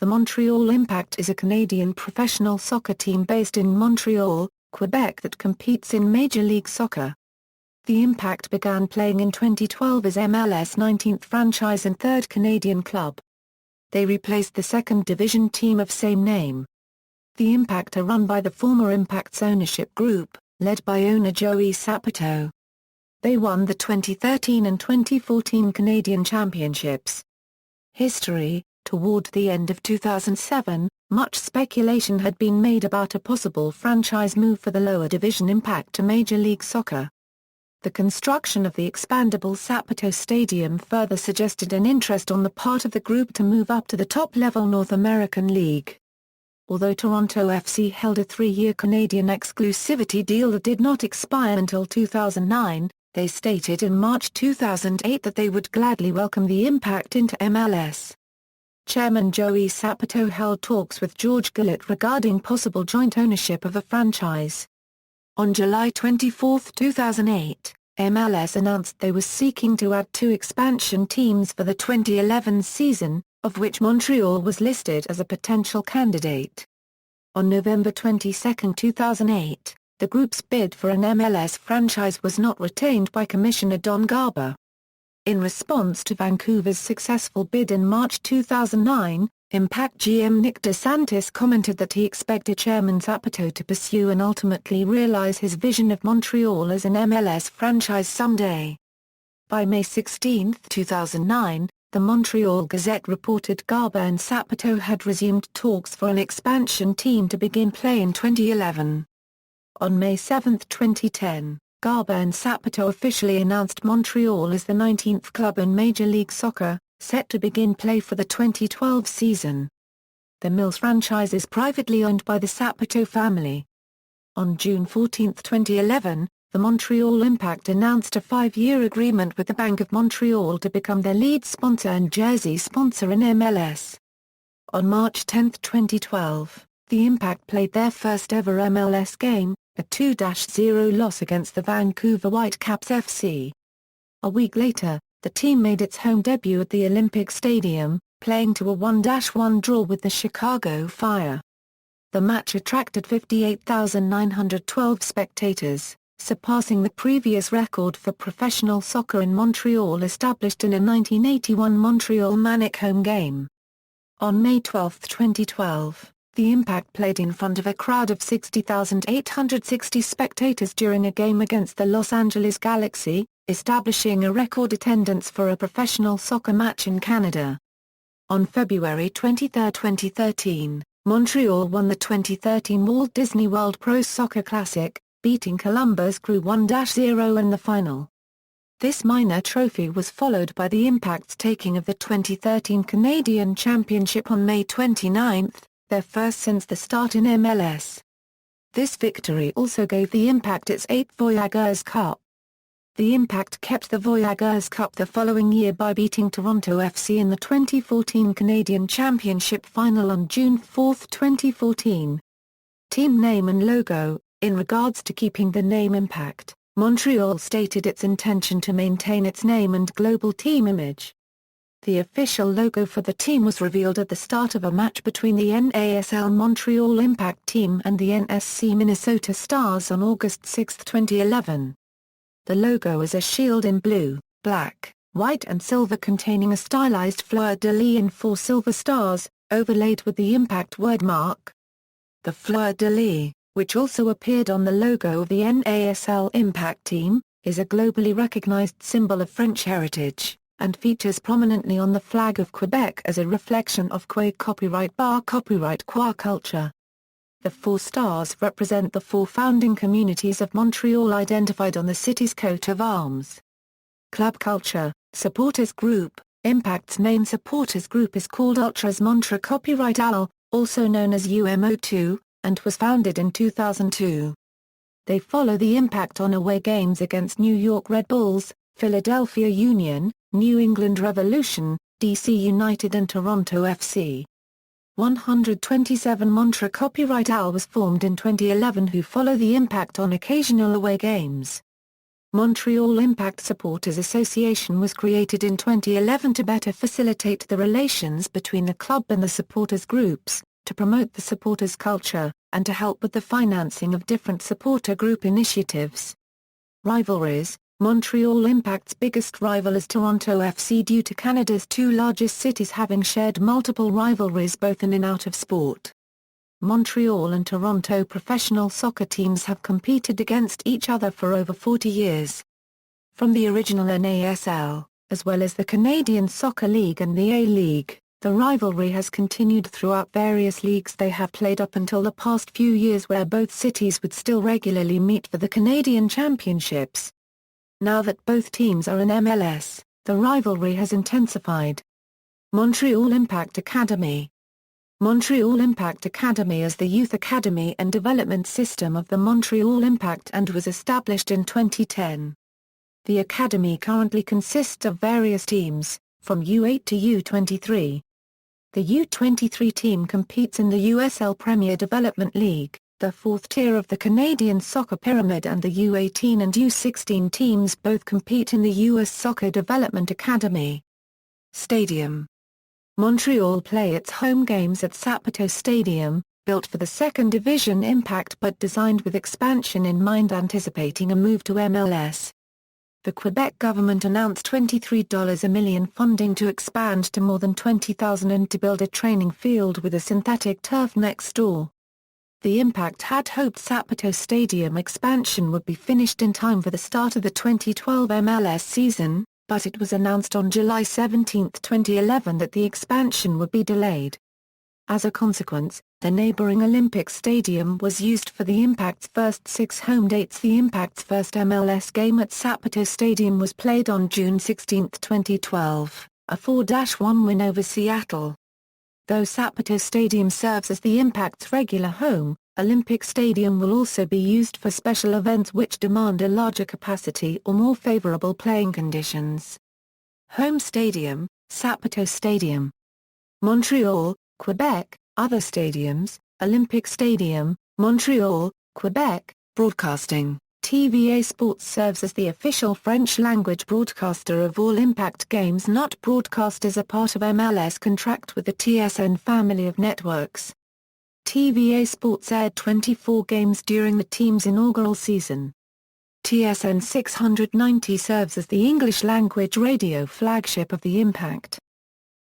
The Montreal Impact is a Canadian professional soccer team based in Montreal, Quebec that competes in Major League Soccer. The Impact began playing in 2012 as MLS 19th franchise and third Canadian club. They replaced the second division team of same name. The Impact are run by the former Impact's ownership group, led by owner Joey Saputo. They won the 2013 and 2014 Canadian Championships. History: toward the end of 2007, much speculation had been made about a possible franchise move for the lower division Impact to Major League Soccer. The construction of the expandable Saputo Stadium further suggested an interest on the part of the group to move up to the top-level North American League. Although Toronto FC held a 3-year Canadian exclusivity deal that did not expire until 2009, they stated in March 2008 that they would gladly welcome the Impact into MLS. Chairman Joey Saputo held talks with George Gillett regarding possible joint ownership of a franchise. On July 24, 2008, MLS announced they were seeking to add 2 expansion teams for the 2011 season, of which Montreal was listed as a potential candidate. On November 22, 2008, the group's bid for an MLS franchise was not retained by Commissioner Don Garber. In response to Vancouver's successful bid in March 2009, Impact GM Nick DeSantis commented that he expected Chairman Saputo to pursue and ultimately realize his vision of Montreal as an MLS franchise someday. By May 16, 2009, the Montreal Gazette reported Garber and Saputo had resumed talks for an expansion team to begin play in 2011. On May 7, 2010, Garber and Saputo officially announced Montreal as the 19th club in Major League Soccer, set to begin play for the 2012 season. The Mills franchise is privately owned by the Saputo family. On June 14, 2011, the Montreal Impact announced a 5-year agreement with the Bank of Montreal to become their lead sponsor and jersey sponsor in MLS. On March 10, 2012, the Impact played their first ever MLS game, a 2-0 loss against the Vancouver Whitecaps FC. A week later, the team made its home debut at the Olympic Stadium, playing to a 1-1 draw with the Chicago Fire. The match attracted 58,912 spectators, surpassing the previous record for professional soccer in Montreal established in a 1981 Montreal Manic home game. On May 12, 2012, the Impact played in front of a crowd of 60,860 spectators during a game against the Los Angeles Galaxy, establishing a record attendance for a professional soccer match in Canada. On February 23, 2013, Montreal won the 2013 Walt Disney World Pro Soccer Classic, beating Columbus Crew 1-0 in the final. This minor trophy was followed by the Impact's taking of the 2013 Canadian Championship on May 29, their first since the start in MLS. This victory also gave the Impact its 8th Voyageurs Cup. The Impact kept the Voyageurs Cup the following year by beating Toronto FC in the 2014 Canadian Championship final on June 4, 2014. Team name and logo: in regards to keeping the name Impact, Montreal stated its intention to maintain its name and global team image. The official logo for the team was revealed at the start of a match between the NASL Montreal Impact team and the NSC Minnesota Stars on August 6, 2011. The logo is a shield in blue, black, white and silver containing a stylized fleur-de-lis and 4 silver stars, overlaid with the Impact wordmark. The fleur-de-lis, which also appeared on the logo of the NASL Impact team, is a globally recognized symbol of French heritage, and features prominently on the flag of Quebec as a reflection of Quai copyright Qua culture. The 4 stars represent the 4 founding communities of Montreal identified on the city's coat of arms. Club culture: supporters group. Impact's main supporters group is called Ultras Montre Copyright AL, also known as UMO2, and was founded in 2002. They follow the Impact on away games against New York Red Bulls, Philadelphia Union, New England Revolution, DC United and Toronto FC. 127 Montre Copyright AL was formed in 2011 who follow the Impact on occasional away games. Montreal Impact Supporters Association was created in 2011 to better facilitate the relations between the club and the supporters groups, to promote the supporters culture, and to help with the financing of different supporter group initiatives. Rivalries. Montreal Impact's biggest rival is Toronto FC due to Canada's two largest cities having shared multiple rivalries both in and out of sport. Montreal and Toronto professional soccer teams have competed against each other for over 40 years. From the original NASL, as well as the Canadian Soccer League and the A-League, the rivalry has continued throughout various leagues they have played up until the past few years, where both cities would still regularly meet for the Canadian Championships. Now that both teams are in MLS, the rivalry has intensified. Montreal Impact Academy. Montreal Impact Academy is the youth academy and development system of the Montreal Impact and was established in 2010. The academy currently consists of various teams, from U8 to U23. The U23 team competes in the USL Premier Development League, the fourth tier of the Canadian soccer pyramid, and the U18 and U16 teams both compete in the US Soccer Development Academy. Stadium. Montreal play its home games at Saputo Stadium, built for the second division Impact but designed with expansion in mind, anticipating a move to MLS. The Quebec government announced $23 a million funding to expand to more than 20,000 and to build a training field with a synthetic turf next door. The Impact had hoped Saputo Stadium expansion would be finished in time for the start of the 2012 MLS season, but it was announced on July 17, 2011 that the expansion would be delayed. As a consequence, the neighboring Olympic Stadium was used for the Impact's first 6 home dates. The Impact's first MLS game at Saputo Stadium was played on June 16, 2012, a 4-1 win over Seattle. Though Saputo Stadium serves as the Impact's regular home, Olympic Stadium will also be used for special events which demand a larger capacity or more favorable playing conditions. Home stadium, Saputo Stadium. Montreal, Quebec. Other stadiums, Olympic Stadium, Montreal, Quebec. Broadcasting. TVA Sports serves as the official French-language broadcaster of all Impact games not broadcast as a part of MLS contract with the TSN family of networks. TVA Sports aired 24 games during the team's inaugural season. TSN 690 serves as the English-language radio flagship of the Impact.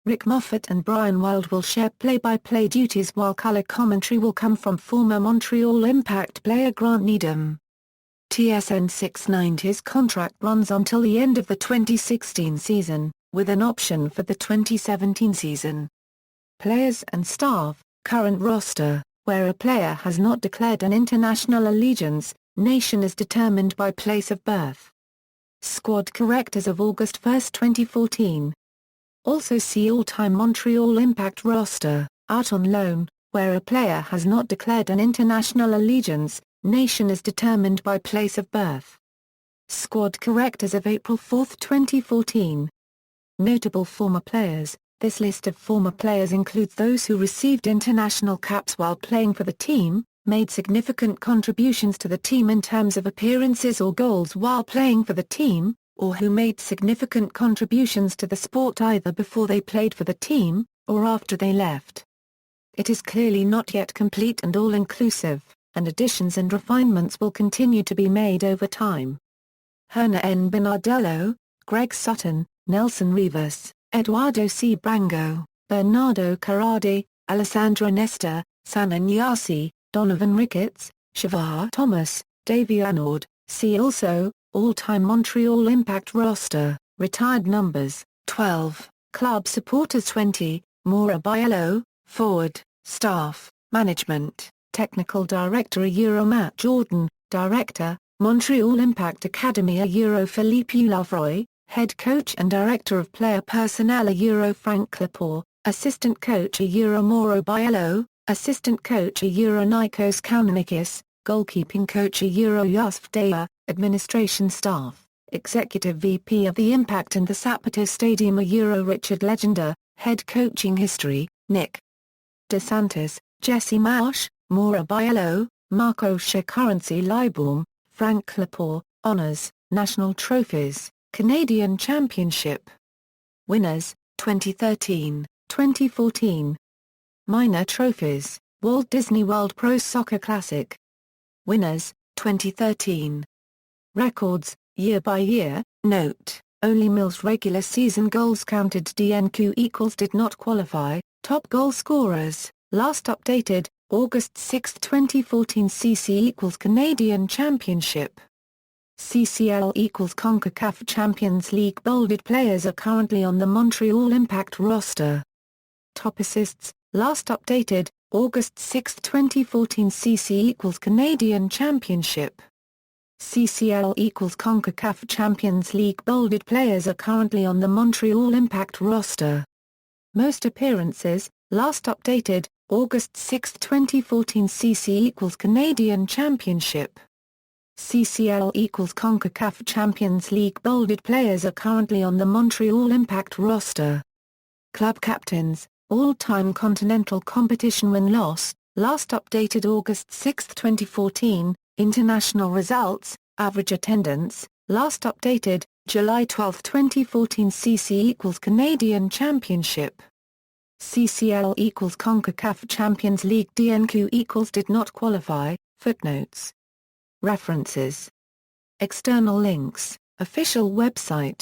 Rick Moffat and Brian Wild will share play-by-play duties, while color commentary will come from former Montreal Impact player Grant Needham. TSN 690's contract runs until the end of the 2016 season, with an option for the 2017 season. Players and staff. Current roster, where a player has not declared an international allegiance, nation is determined by place of birth. Squad correct as of August 1, 2014. Also see all-time Montreal Impact roster, out on loan, where a player has not declared an international allegiance, nation is determined by place of birth. Squad correct as of April 4, 2014. Notable former players. This list of former players includes those who received international caps while playing for the team, made significant contributions to the team in terms of appearances or goals while playing for the team, or who made significant contributions to the sport either before they played for the team, or after they left. It is clearly not yet complete and all-inclusive, and additions and refinements will continue to be made over time. Hernan N. Bernardello, Greg Sutton, Nelson Rivas, Eduardo C. Brango, Bernardo Carradi, Alessandro Nesta, Sana Nyasi, Donovan Ricketts, Shavar Thomas, Davy Arnaud. See also, all-time Montreal Impact roster, retired numbers, 12, club supporters 20, Maura Biello, forward, staff, management, technical director Matt Jordan, director, Montreal Impact Academy Philippe Lavroy, head coach and director of player personnel Frank Lepore, assistant coach Mauro Biello, assistant coach Nikos Kounanikis, goalkeeping coach Yusuf Daya, administration staff, executive VP of the Impact and the Saputo Stadium Richard Legender, head coaching history, Nick DeSantis, Jesse Marsh, Maura Biello, Marco Currency Leibaum, Frank Lepore, honors, National trophies, Canadian Championship. Winners, 2013, 2014. Minor trophies, Walt Disney World Pro Soccer Classic. Winners, 2013. Records, year by year. Note, only Mills regular season goals counted. DNQ equals did not qualify. Top goal scorers, last updated, August 6, 2014. CC equals Canadian Championship. CCL equals CONCACAF Champions League. Bolded players are currently on the Montreal Impact roster. Top assists, last updated, August 6, 2014. CC equals Canadian Championship. CCL equals CONCACAF Champions League. Bolded players are currently on the Montreal Impact roster. Most appearances, last updated, August 6, 2014. CC equals Canadian Championship. CCL equals CONCACAF Champions League. Bolded players are currently on the Montreal Impact roster. Club captains, all-time continental competition win-loss, last updated August 6, 2014. International results, average attendance, last updated, July 12, 2014. CC equals Canadian Championship. CCL equals CONCACAF Champions League. DNQ equals did not qualify. Footnotes. References. External links, official website.